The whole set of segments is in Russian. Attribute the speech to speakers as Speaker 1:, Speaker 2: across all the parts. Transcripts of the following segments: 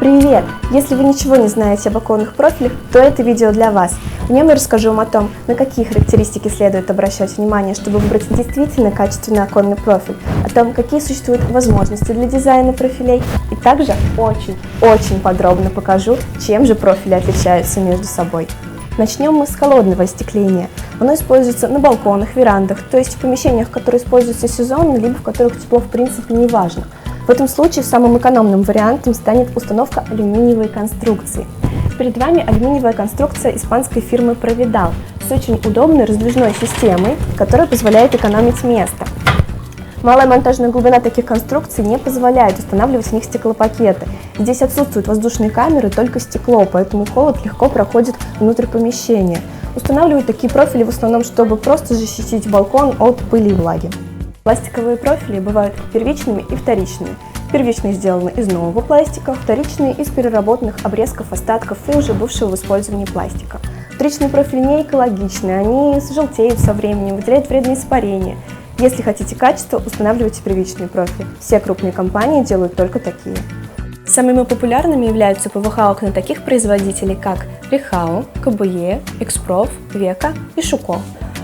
Speaker 1: Привет! Если вы ничего не знаете об оконных профилях, то это видео для вас. В нем я расскажу вам о том, на какие характеристики следует обращать внимание, чтобы выбрать действительно качественный оконный профиль, о том, какие существуют возможности для дизайна профилей, и также очень подробно покажу, чем же профили отличаются между собой. Начнем мы с холодного остекления. Оно используется на балконах, верандах, то есть в помещениях, которые используются сезонно, либо в которых тепло в принципе не важно. В этом случае самым экономным вариантом станет установка алюминиевой конструкции. Перед вами алюминиевая конструкция испанской фирмы Providal с очень удобной раздвижной системой, которая позволяет экономить место. Малая монтажная глубина таких конструкций не позволяет устанавливать в них стеклопакеты. Здесь отсутствуют воздушные камеры, только стекло, поэтому холод легко проходит внутрь помещения. Устанавливают такие профили в основном, чтобы просто защитить балкон от пыли и влаги. Пластиковые профили бывают первичными и вторичными. Первичные сделаны из нового пластика, вторичные из переработанных обрезков, остатков и уже бывшего в использовании пластика. Вторичные профили не экологичны, они желтеют со временем, выделяют вредные испарения. Если хотите качества, устанавливайте первичные профили. Все крупные компании делают только такие. Самыми популярными являются ПВХ-окна таких производителей, как Rehau, КБЕ, X-Prof, Veka и Schuko.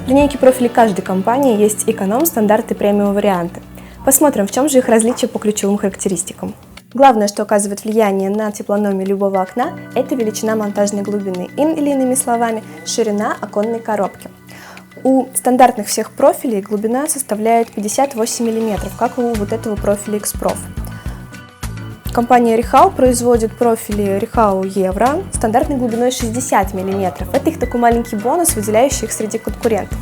Speaker 1: В линейке профилей каждой компании есть эконом, стандарт и премиум варианты. Посмотрим, в чем же их различия по ключевым характеристикам. Главное, что оказывает влияние на теплономию любого окна, это величина монтажной глубины, или иными словами, ширина оконной коробки. У стандартных всех профилей глубина составляет 58 мм, как у вот этого профиля X-Prof. Компания Rehau производит профили Rehau Евро стандартной глубиной 60 мм. Это их такой маленький бонус, выделяющий их среди конкурентов.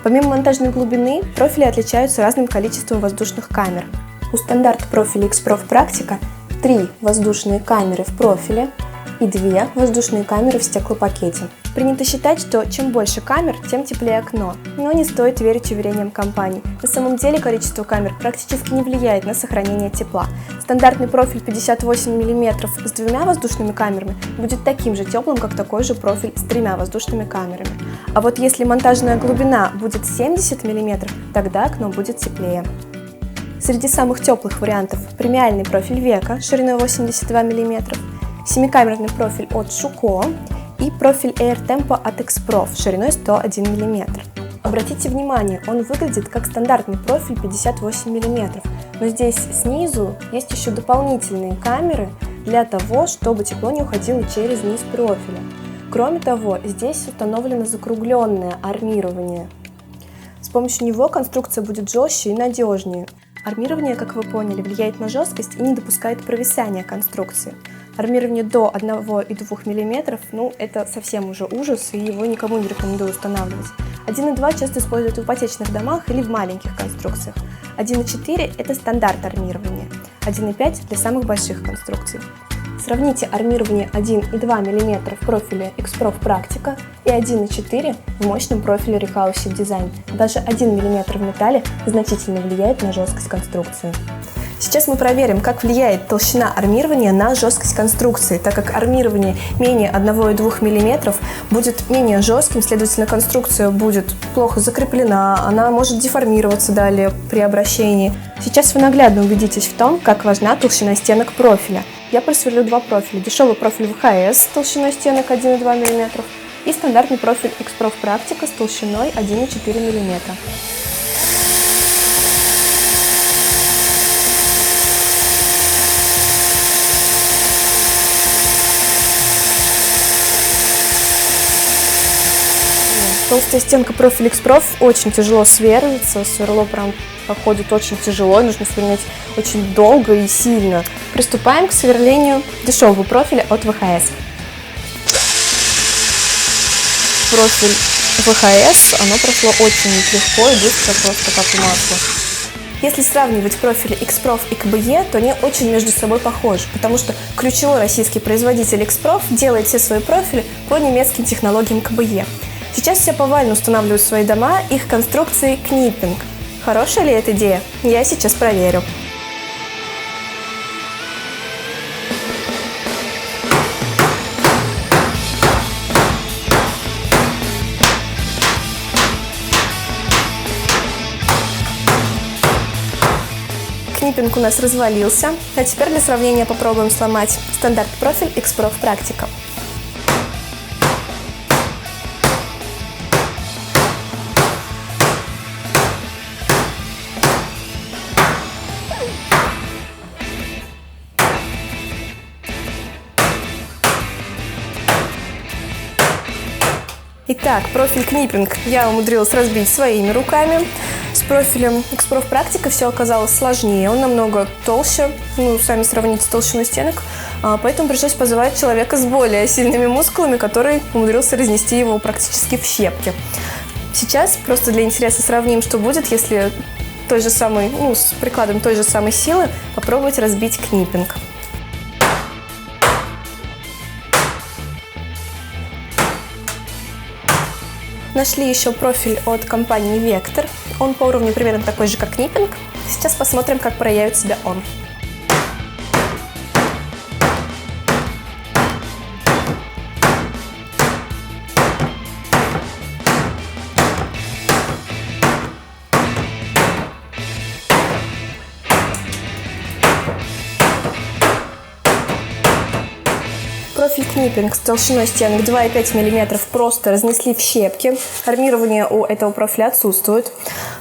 Speaker 1: Помимо монтажной глубины, профили отличаются разным количеством воздушных камер. У стандарт профиля X-Prof Practica 3 воздушные камеры в профиле и 2 воздушные камеры в стеклопакете. Принято считать, что чем больше камер, тем теплее окно, но не стоит верить уверениям компаний. На самом деле количество камер практически не влияет на сохранение тепла. Стандартный профиль 58 мм с 2 воздушными камерами будет таким же теплым, как такой же профиль с 3 воздушными камерами. А вот если монтажная глубина будет 70 мм, тогда окно будет теплее. Среди самых теплых вариантов премиальный профиль Veka шириной 82 мм, 7-камерный профиль от Schuko и профиль Air Tempo от X-Prof шириной 101 мм. Обратите внимание, он выглядит как стандартный профиль 58 мм, но здесь снизу есть еще дополнительные камеры для того, чтобы тепло не уходило через низ профиля. Кроме того, здесь установлено закругленное армирование. С помощью него конструкция будет жестче и надежнее. Армирование, как вы поняли, влияет на жесткость и не допускает провисания конструкции. Армирование до 1,2 мм, это совсем уже ужас, и его никому не рекомендую устанавливать. 1,2 часто используют в ипотечных домах или в маленьких конструкциях. 1,4 – это стандарт армирования, 1,5 для самых больших конструкций. Сравните армирование 1,2 мм в профиле X-Prof Practica и 1,4 в мощном профиле Rehau Ship Design. Даже 1 мм в металле значительно влияет на жесткость конструкции. Сейчас мы проверим, как влияет толщина армирования на жесткость конструкции, так как армирование менее 1,2 мм будет менее жестким, следовательно, конструкция будет плохо закреплена, она может деформироваться далее при обращении. Сейчас вы наглядно убедитесь в том, как важна толщина стенок профиля. Я просверлю два профиля: дешевый профиль ВХС с толщиной стенок 1,2 мм и стандартный профиль X-Prof Practica с толщиной 1,4 мм. Толстая стенка профиля X-Prof очень тяжело сверлится, сверло прям проходит очень тяжело, нужно сверлить очень долго и сильно. Приступаем к сверлению дешевого профиля от ВХС. Профиль ВХС, оно прошло очень легко и быстро, просто как по маслу. Если сравнивать профили X-Prof и КБЕ, то они очень между собой похожи, потому что ключевой российский производитель X-Prof делает все свои профили по немецким технологиям КБЕ. Сейчас все повально устанавливают в свои дома их конструкции книппинг. Хорошая ли эта идея? Я сейчас проверю. Книппинг у нас развалился, а теперь для сравнения попробуем сломать стандарт профиль X-Prof Practica. Итак, профиль Книппинг я умудрилась разбить своими руками. С профилем X-Prof Practica все оказалось сложнее, он намного толще, сами сравните толщину стенок, поэтому пришлось позывать человека с более сильными мускулами, который умудрился разнести его практически в щепки. Сейчас просто для интереса сравним, что будет, если с прикладом той же самой силы попробовать разбить Книппинг. Нашли еще профиль от компании Vector. Он по уровню примерно такой же, как Книппинг. Сейчас посмотрим, как проявит себя он. Профиль Книппинг с толщиной стенок 2,5 мм просто разнесли в щепки. Армирование у этого профиля отсутствует.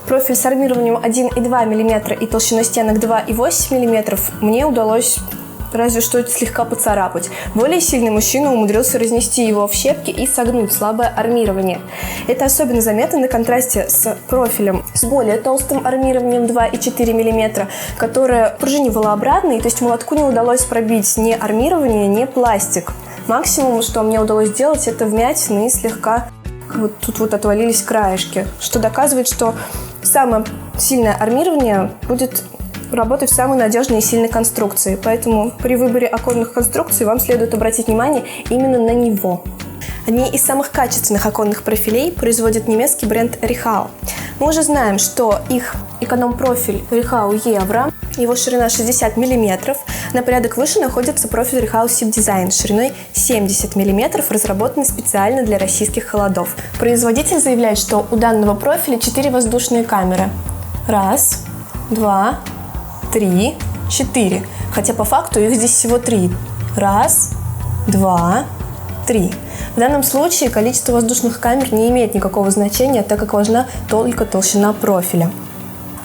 Speaker 1: Профиль с армированием 1,2 мм и толщиной стенок 2,8 мм мне удалось разве что слегка поцарапать. Более сильный мужчина умудрился разнести его в щепки и согнуть слабое армирование. Это особенно заметно на контрасте с профилем с более толстым армированием 2,4 мм, которое пружиневолообразное, то есть молотку не удалось пробить ни армирование, ни пластик. Максимум, что мне удалось сделать, это вмятины и слегка тут отвалились краешки, что доказывает, что самое сильное армирование будет работать в самой надежной и сильной конструкции. Поэтому при выборе оконных конструкций вам следует обратить внимание именно на него. Одни из самых качественных оконных профилей производит немецкий бренд Rehau. Мы уже знаем, что их эконом-профиль Rehau Евро, его ширина 60 мм, на порядок выше находится профиль Rehau Sip Design шириной 70 мм, разработанный специально для российских холодов. Производитель заявляет, что у данного профиля 4 воздушные камеры. 1, 2, 3, 4. Хотя по факту их здесь всего 3. 1, 2, 3. В данном случае количество воздушных камер не имеет никакого значения, так как важна только толщина профиля.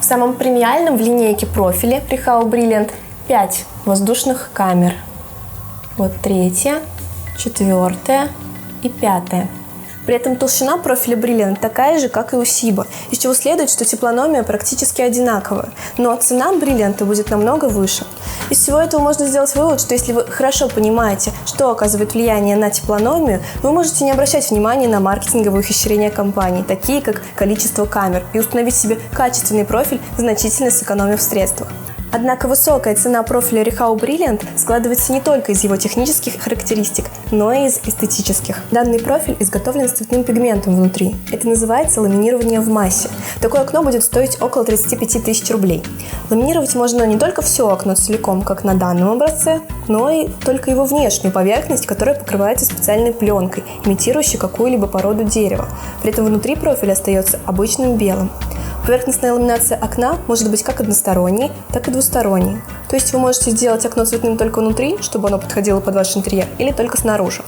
Speaker 1: В самом премиальном в линейке профиле Rehau Brilliant 5 воздушных камер. Вот 3, 4 и 5. При этом толщина профиля Brilliant такая же, как и у Sib, из чего следует, что теплономия практически одинаковая, но цена Brilliant будет намного выше. Из всего этого можно сделать вывод, что если вы хорошо понимаете, что оказывает влияние на теплономию, вы можете не обращать внимания на маркетинговые ухищрения компании, такие как количество камер, и установить себе качественный профиль, значительно сэкономив в средствах. Однако высокая цена профиля Rehau Brilliant складывается не только из его технических характеристик, но и из эстетических. Данный профиль изготовлен с цветным пигментом внутри. Это называется ламинирование в массе. Такое окно будет стоить около 35 тысяч рублей. Ламинировать можно не только все окно целиком, как на данном образце, но и только его внешнюю поверхность, которая покрывается специальной пленкой, имитирующей какую-либо породу дерева. При этом внутри профиль остается обычным белым. Поверхностная ламинация окна может быть как односторонней, так и двусторонней. То есть вы можете сделать окно цветным только внутри, чтобы оно подходило под ваш интерьер, или только снаружи.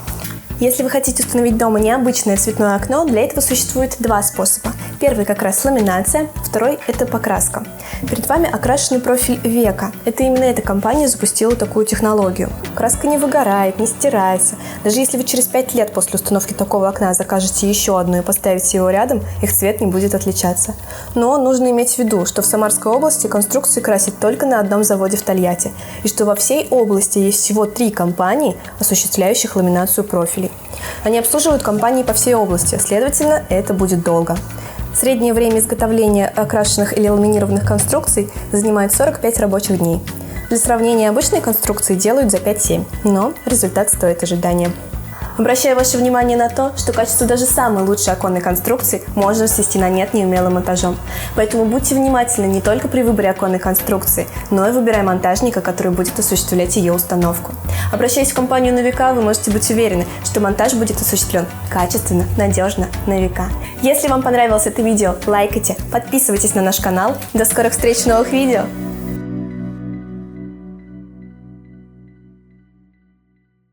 Speaker 1: Если вы хотите установить дома необычное цветное окно, для этого существует два способа. Первый как раз ламинация, второй – это покраска. Перед вами окрашенный профиль века. Это именно эта компания запустила такую технологию. Краска не выгорает, не стирается. Даже если вы через 5 лет после установки такого окна закажете еще одно и поставите его рядом, их цвет не будет отличаться. Но нужно иметь в виду, что в Самарской области конструкции красят только на одном заводе в Тольятти, и что во всей области есть всего 3 компании, осуществляющих ламинацию профилей. Они обслуживают компании по всей области, следовательно, это будет долго. Среднее время изготовления окрашенных или ламинированных конструкций занимает 45 рабочих дней. Для сравнения, обычные конструкции делают за 5-7, но результат стоит ожидания. Обращаю ваше внимание на то, что качество даже самой лучшей оконной конструкции можно свести на нет неумелым монтажом. Поэтому будьте внимательны не только при выборе оконной конструкции, но и выбирая монтажника, который будет осуществлять ее установку. Обращаясь в компанию на века, вы можете быть уверены, что монтаж будет осуществлен качественно, надежно, на века. Если вам понравилось это видео, лайкайте, подписывайтесь на наш канал. До скорых встреч в новых видео!